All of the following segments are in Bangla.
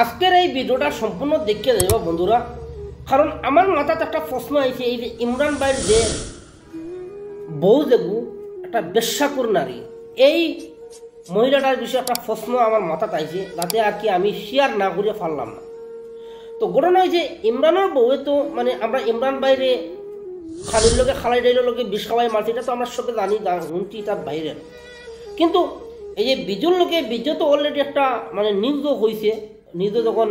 আজকের এই ভিডিওটা সম্পূর্ণ দেখে দেব বন্ধুরা, কারণ আমার মাথাতে একটা প্রশ্ন আইছে, এই যে ইমরান ভাইয়ের যে বউ দেখু একটা বেশ্যাকুর নারী, এই মহিলাটার বিষয়ে একটা প্রশ্ন আমার মাথাতে আইছে, যাতে আর কি আমি শেয়ার না করে পারলাম না। তো ঘটনা হয় যে ইমরানের বউয়ে তো মানে আমরা ইমরান ভাইরে খালির লোকে খালাই ডাইলের লোকে বিষ খাওয়াই মারছে, এটা তো আমরা সবে জানি, শুনছি তার বাইরে। কিন্তু এই যে বিজুর লোকে বিজু তো অলরেডি একটা মানে নিউজ হয়েছে, নিউজে যখন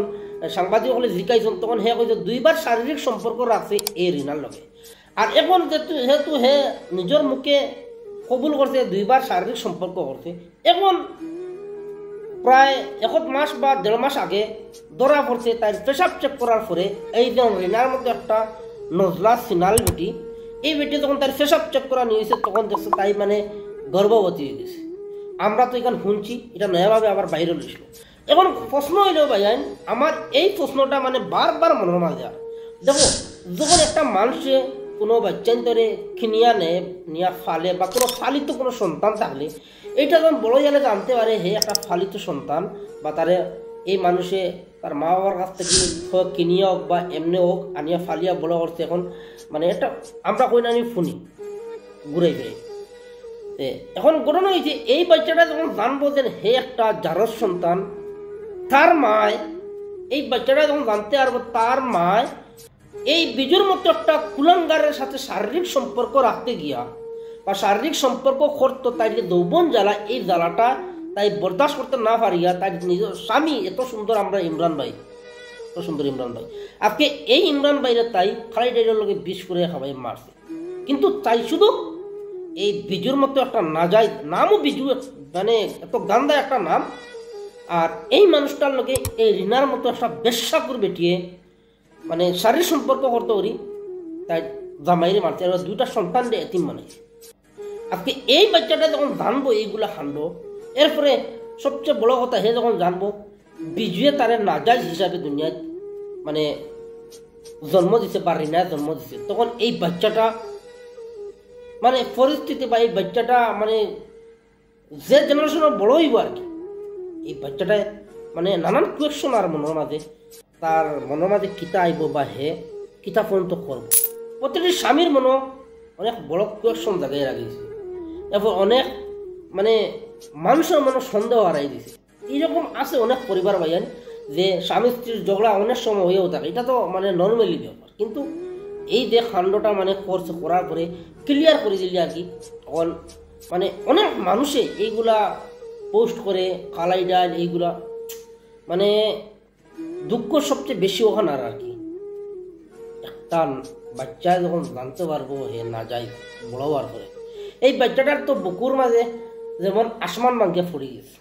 সাংবাদিক হলে জিকাইছেন তখন হে কইছে দুইবার শারীরিক সম্পর্ক রাখছে এই রিনার লগে। আর এখন যেহেতু হে নিজের মুখে কবুল করছে দুইবার শারীরিক সম্পর্ক করছে, এখন প্রায় 1 মাস বা 1.5 মাস আগে ধরা পড়ছে তাই পেশাব চেক করার পরে এই যে রিনার মধ্যে একটা নজলা সিনাল বেটি, এই বেটি যখন তার পেশাব চেক করা নিয়েছে তখন দেখছে তাই মানে গর্ভবতী হয়ে গেছে। আমরা তো এখানে শুনছি, এটা নয়াভাবে আবার বাইরে লইছিল। এখন প্রশ্ন হইল ভাইয়ান, আমার এই প্রশ্নটা মানে বারবার মনের মাঝে আর দেখো, যখন একটা মানুষে কোনো বাচ্চান ধরে কিনিয়া নেয় নিয়া ফালে বা কোনো ফালিত কোনো সন্তান থাকলে, এইটা যখন বড় জানে জানতে পারে হে একটা ফালিত সন্তান, বা তারে এই মানুষে তার মা বাবার কাছ থেকে হোক কিনিয়া হোক বা এমনি হোক আনিয়া ফালিয়া বড় করছে, এখন মানে এটা আমরা কই না আমি শুনি ঘুরে ফিরে। এখন ঘটনা হয়েছে এই বাচ্চাটা যখন জানবো যে হে একটা জারজ সন্তান, তার মায় এই বাচ্চাটা যখন জানতে পারবো তার মায় এই বিজুর মতো একটা কুলাঙ্গারের সাথে শারীরিক সম্পর্ক রাখতে গিয়া বা শারীরিক সম্পর্ক করতো, তাই যে যৌবন জ্বালা, এই জ্বালাটা তাই বরদাস্ত করতে না পারিয়া তাই নিজের স্বামী এত সুন্দর আমরা ইমরান ভাই, এত সুন্দর ইমরান ভাই, আজকে এই ইমরান ভাইরা তাই খালাই ডাইরের লোকে বিষ করে খাবাই মারছে। কিন্তু তাই শুধু এই বিজুর মতো একটা নাজাইজ নামও বিজু, মানে এত গান্দা একটা নাম, আর এই মানুষটার লোকে এই রিনার মতো একটা বেশ্যাকুর বেটিয়ে মানে শারীরিক সম্পর্ক করতে পারি, তাই জামাইরে মারছে, আর 2টা সন্তান দিয়ে এতিম বানাইছে। আজকে এই বাচ্চাটা যখন জানবো এইগুলা কাণ্ড, এরপরে সবচেয়ে বড় কথা হে যখন জানবো বিজুয়ে তারে নাজাইজ হিসাবে দুনিয়ায় মানে জন্ম দিছে বা রিনায় জন্ম দিছে, তখন এই বাচ্চাটা মানে পরিস্থিতি বা এই বাচ্চাটা মানে যে জেনারেশনের বড় হইব আর কি, এই বাচ্চাটায় মানে নানান কোয়েকশন আর মনের মাঝে, তার মনের মাঝে কিতা আইব বা হে কিতা পর্যন্ত করবো, প্রতিটি স্বামীর মনে অনেক বড় কোয়েকশন জায়গায় রাখিয়েছে। এরপর অনেক মানে মানুষের মনে সন্দেহ হারাই দিছে। এইরকম আছে অনেক পরিবার ভাইয়ান যে স্বামী স্ত্রীর ঝগড়া অনেক সময় হয়েও থাকে, এটা তো মানে নর্মালি ব্যাপার। কিন্তু এই যে কাণ্ডটা মানে করছে, করার পরে ক্লিয়ার করে দিলি আর কি, মানে অনেক মানুষে এইগুলা পোস্ট করে কালাই ডাল এইগুলা, মানে দুঃখ সবচেয়ে বেশি ওখানে আর কি, একটা বাচ্চা যখন জানতে পারবো হে না যাই বড় হওয়ার পরে, এই বাচ্চাটার তো বুকুর মাঝে যেমন আসমান ভাঙ্গে পড়ে গেছে।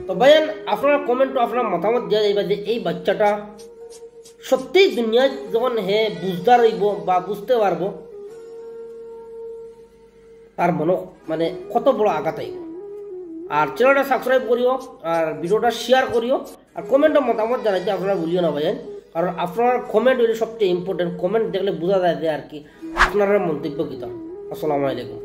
তো ভাইয়ান আপনার কমেন্টও আপনার মতামত দেওয়া যাইবা যে এই বাচ্চাটা সত্যিই দুনিয়ায় যখন হে বুঝদার হইব বা বুঝতে পারবো, তার মনে মানে কত বড় আঘাত আইব। আর চ্যানেলটা সাবস্ক্রাইব করিও, আর ভিডিওটা শেয়ার করিও, আর কমেন্টে মতামত জানাইতে আপনারা ভুলিও না ভাইয়ান, কারণ আপনার কমেন্ট হইলে সবচেয়ে ইম্পর্টেন্ট। কমেন্ট দেখলে বোঝা যায় যে আর কি আপনার মন্তব্য কিতা। আসসালামু আলাইকুম।